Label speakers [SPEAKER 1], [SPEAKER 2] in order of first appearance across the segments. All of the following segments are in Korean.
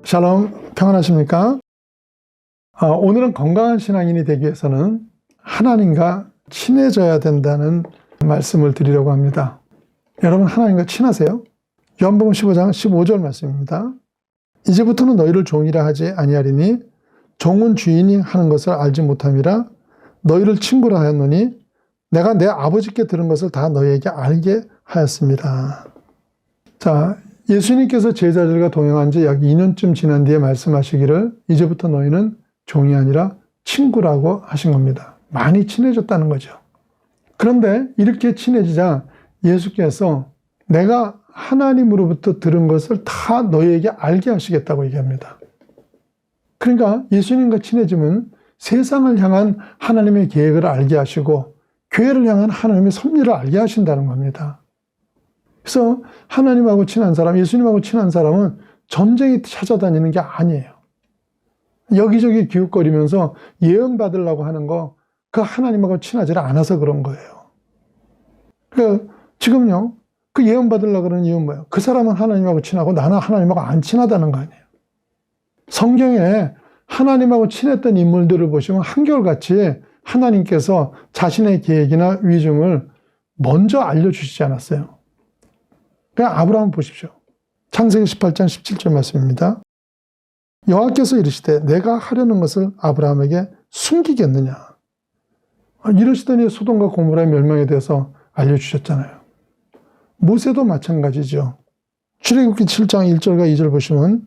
[SPEAKER 1] 샬롬, 평안하십니까? 오늘은 건강한 신앙인이 되기 위해서는 하나님과 친해져야 된다는 말씀을 드리려고 합니다. 여러분, 하나님과 친하세요? 요한복음 15장 15절 말씀입니다. 이제부터는 너희를 종이라 하지 아니하리니 종은 주인이 하는 것을 알지 못함이라. 너희를 친구라 하였노니 내가 내 아버지께 들은 것을 다 너희에게 알게 하였습니다. 자, 예수님께서 제자들과 동행한 지 약 2년쯤 지난 뒤에 말씀하시기를 이제부터 너희는 종이 아니라 친구라고 하신 겁니다. 많이 친해졌다는 거죠. 그런데 이렇게 친해지자 예수께서 내가 하나님으로부터 들은 것을 다 너희에게 알게 하시겠다고 얘기합니다. 그러니까 예수님과 친해지면 세상을 향한 하나님의 계획을 알게 하시고 교회를 향한 하나님의 섭리를 알게 하신다는 겁니다. 그래서 하나님하고 친한 사람, 예수님하고 친한 사람은 전쟁에 찾아다니는 게 아니에요. 여기저기 기웃거리면서 예언 받으려고 하는 거, 그 하나님하고 친하지 않아서 그런 거예요. 그러니까 지금요, 그 예언 받으려고 그러는 이유는 뭐예요? 그 사람은 하나님하고 친하고 나는 하나님하고 안 친하다는 거 아니에요. 성경에 하나님하고 친했던 인물들을 보시면 한결같이 하나님께서 자신의 계획이나 위중을 먼저 알려주시지 않았어요. 그냥 아브라함 보십시오. 창세기 18장 17절 말씀입니다. 여호와께서 이르시되 내가 하려는 것을 아브라함에게 숨기겠느냐. 이러시더니 소돔과 고모라의 멸망에 대해서 알려주셨잖아요. 모세도 마찬가지죠. 출애굽기 7장 1절과 2절 보시면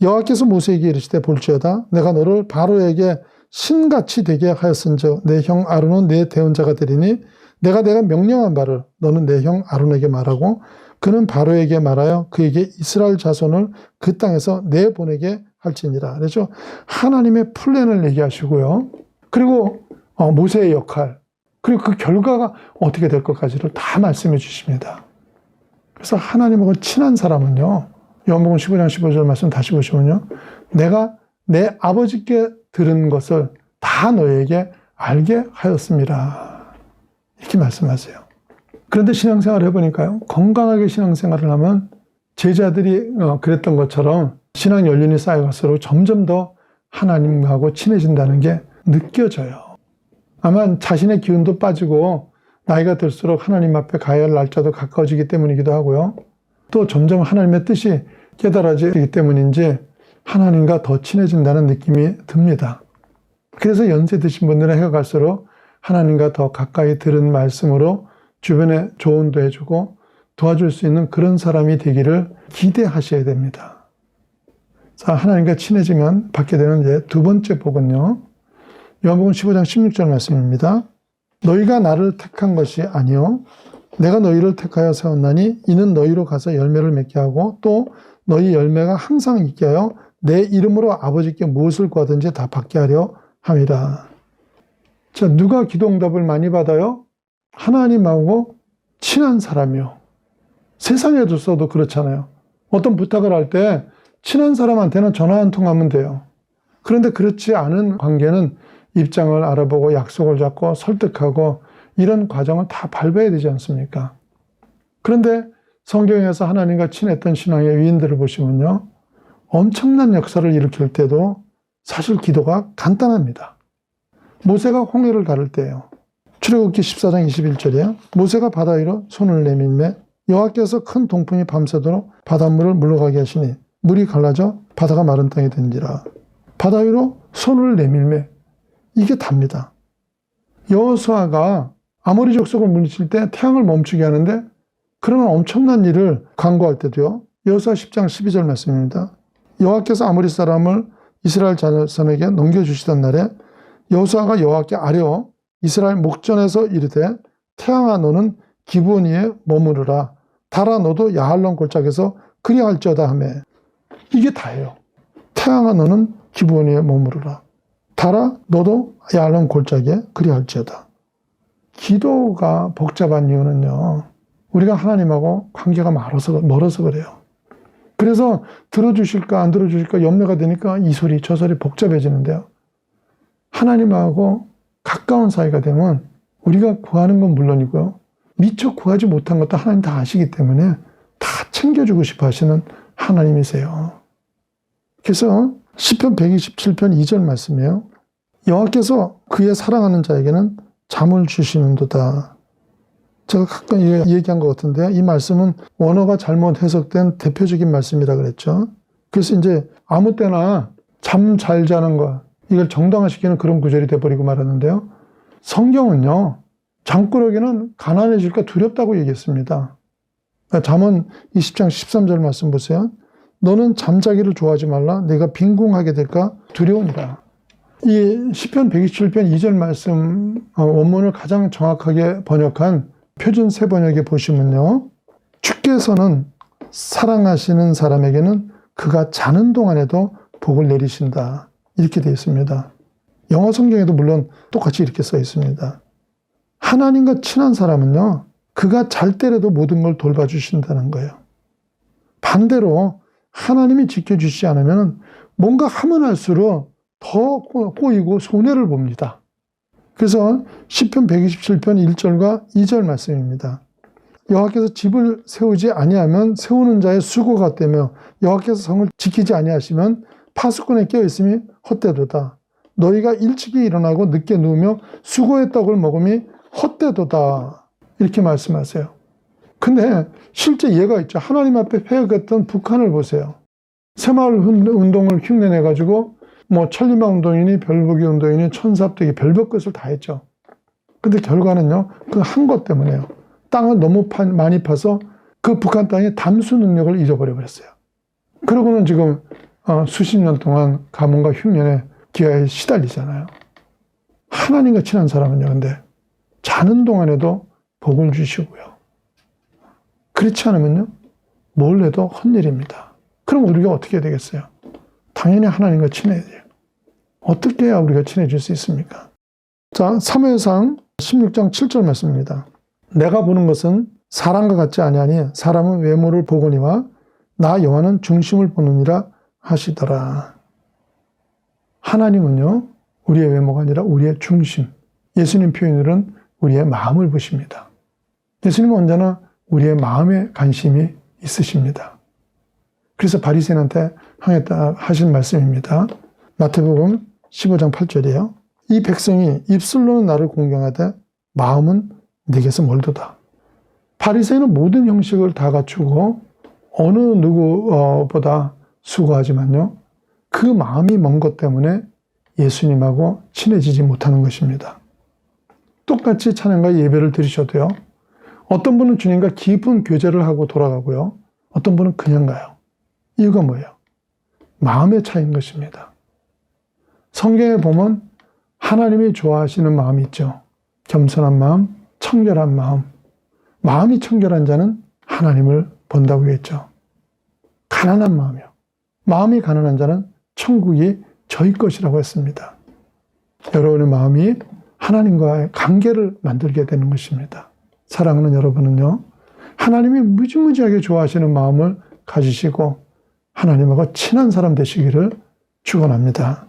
[SPEAKER 1] 여호와께서 모세에게 이르시되 볼지어다 내가 너를 바로에게 신같이 되게 하였은즉 내 형 아론은 내 대언자가 되리니 내가 명령한 바를 너는 내 형 아론에게 말하고 그는 바로에게 말하여 그에게 이스라엘 자손을 그 땅에서 내보내게 할지니라. 그래서 하나님의 플랜을 얘기하시고요. 그리고 모세의 역할, 그리고 그 결과가 어떻게 될 것까지를 다 말씀해 주십니다. 그래서 하나님하고 친한 사람은요, 요한복음 15장 15절 말씀 다시 보시면요, 내가 내 아버지께 들은 것을 다 너에게 알게 하였습니다. 이렇게 말씀하세요. 그런데 신앙생활을 해보니까요, 건강하게 신앙생활을 하면 제자들이 그랬던 것처럼 신앙 연륜이 쌓여갈수록 점점 더 하나님하고 친해진다는 게 느껴져요. 아마 자신의 기운도 빠지고 나이가 들수록 하나님 앞에 가야 할 날짜도 가까워지기 때문이기도 하고요. 또 점점 하나님의 뜻이 깨달아지기 때문인지 하나님과 더 친해진다는 느낌이 듭니다. 그래서 연세 드신 분들은 해가 갈수록 하나님과 더 가까이 들은 말씀으로 주변에 조언도 해주고 도와줄 수 있는 그런 사람이 되기를 기대하셔야 됩니다. 자, 하나님과 친해지면 받게 되는 이제 두 번째 복은요, 요한복음 15장 16절 말씀입니다. 너희가 나를 택한 것이 아니요 내가 너희를 택하여 세웠나니 이는 너희로 가서 열매를 맺게 하고 또 너희 열매가 항상 있게 하여 내 이름으로 아버지께 무엇을 구하든지 다 받게 하려 함이라. 자, 누가 기도응답을 많이 받아요? 하나님하고 친한 사람이요. 세상에서도 그렇잖아요. 어떤 부탁을 할 때 친한 사람한테는 전화 한 통 하면 돼요. 그런데 그렇지 않은 관계는 입장을 알아보고 약속을 잡고 설득하고 이런 과정을 다 밟아야 되지 않습니까? 그런데 성경에서 하나님과 친했던 신앙의 위인들을 보시면요, 엄청난 역사를 일으킬 때도 사실 기도가 간단합니다. 모세가 홍해를 가를 때예요. 출애굽기 14장 21절이에요. 모세가 바다 위로 손을 내밀매 여호와께서 큰 동풍이 밤새도록 바닷물을 물러가게 하시니 물이 갈라져 바다가 마른 땅이 된지라. 바다 위로 손을 내밀매, 이게 답니다. 여호수아가 아모리 족속을 물리칠 때 태양을 멈추게 하는데 그런 엄청난 일을 강구할 때도요, 여호수아 10장 12절 말씀입니다. 여호와께서 아모리 사람을 이스라엘 자손에게 넘겨주시던 날에 여호수아가 여호와께 아뢰어 이스라엘 목전에서 이르되 태양아 너는 기브온 위에 머무르라 달아 너도 야할론 골짜기에서 그리할지어다 하며, 이게 다예요. 태양아 너는 기브온 위에 머무르라 달아 너도 야할론 골짜기에 그리할지어다. 기도가 복잡한 이유는요, 우리가 하나님하고 관계가 멀어서 그래요. 그래서 들어주실까 안 들어주실까 염려가 되니까 이 소리 저 소리 복잡해지는데요, 하나님하고 가까운 사이가 되면 우리가 구하는 건 물론이고요, 미처 구하지 못한 것도 하나님 다 아시기 때문에 다 챙겨주고 싶어 하시는 하나님이세요. 그래서 시편 127편 2절 말씀이에요. 여호와께서 그의 사랑하는 자에게는 잠을 주시는도다. 제가 가끔 얘기한 것 같은데 이 말씀은 원어가 잘못 해석된 대표적인 말씀이라 그랬죠. 그래서 이제 아무 때나 잠 잘 자는 거 이걸 정당화시키는 그런 구절이 돼버리고 말았는데요. 성경은요. 잠꾸러기는 가난해질까 두렵다고 얘기했습니다. 잠언 20장 13절 말씀 보세요. 너는 잠자기를 좋아하지 말라. 내가 빈궁하게 될까 두려우니라. 이 시편 127편 2절 말씀 원문을 가장 정확하게 번역한 표준 새 번역에 보시면요. 주께서는 사랑하시는 사람에게는 그가 자는 동안에도 복을 내리신다. 이렇게 되어 있습니다. 영어 성경에도 물론 똑같이 이렇게 써 있습니다. 하나님과 친한 사람은요. 그가 잘 때라도 모든 걸 돌봐주신다는 거예요. 반대로 하나님이 지켜주시지 않으면 뭔가 하면 할수록 더 꼬이고 손해를 봅니다. 그래서 시편 127편 1절과 2절 말씀입니다. 여호와께서 집을 세우지 아니하면 세우는 자의 수고가 헛되며 여호와께서 성을 지키지 아니하시면 파수꾼의 깨어있음이 헛되도다. 너희가 일찍이 일어나고 늦게 누우며 수고의 떡을 먹음이 헛되도다. 이렇게 말씀하세요. 근데 실제 예가 있죠. 하나님 앞에 패역했던 북한을 보세요. 새마을 운동을 흉내내가지고 뭐 천리마 운동이니 별보기 운동이니 천사합대기 별별 것을 다 했죠. 근데 결과는요. 그 한 것 때문에요. 땅을 너무 많이 파서 그 북한 땅의 담수 능력을 잃어버려 버렸어요. 그러고는 지금 수십 년 동안 가뭄과 흉년에 기아에 시달리잖아요. 하나님과 친한 사람은요. 근데 자는 동안에도 복을 주시고요. 그렇지 않으면요. 뭘 해도 헛일입니다. 그럼 우리가 어떻게 해야 되겠어요? 당연히 하나님과 친해야 돼요. 어떻게 해야 우리가 친해질 수 있습니까? 자, 사무엘상 16장 7절 말씀입니다. 내가 보는 것은 사람과 같지 아니하니 사람은 외모를 보거니와 나 여호와는 중심을 보느니라 하시더라. 하나님은요. 우리의 외모가 아니라 우리의 중심. 예수님 표현으로는 우리의 마음을 보십니다. 예수님은 언제나 우리의 마음에 관심이 있으십니다. 그래서 바리새인한테 향했다 하신 말씀입니다. 마태복음 15장 8절이에요. 이 백성이 입술로는 나를 공경하되 마음은 내게서 멀도다. 바리새인은 모든 형식을 다 갖추고 어느 누구보다 수고하지만요. 그 마음이 먼 것 때문에 예수님하고 친해지지 못하는 것입니다. 똑같이 찬양과 예배를 드리셔도요. 어떤 분은 주님과 깊은 교제를 하고 돌아가고요. 어떤 분은 그냥 가요. 이유가 뭐예요? 마음의 차이인 것입니다. 성경에 보면 하나님이 좋아하시는 마음이 있죠. 겸손한 마음, 청결한 마음. 마음이 청결한 자는 하나님을 본다고 했죠. 가난한 마음이요. 마음이 가난한 자는 천국이 저희 것이라고 했습니다. 여러분의 마음이 하나님과의 관계를 만들게 되는 것입니다. 사랑하는 여러분은요. 하나님이 무지무지하게 좋아하시는 마음을 가지시고 하나님하고 친한 사람 되시기를 축원합니다.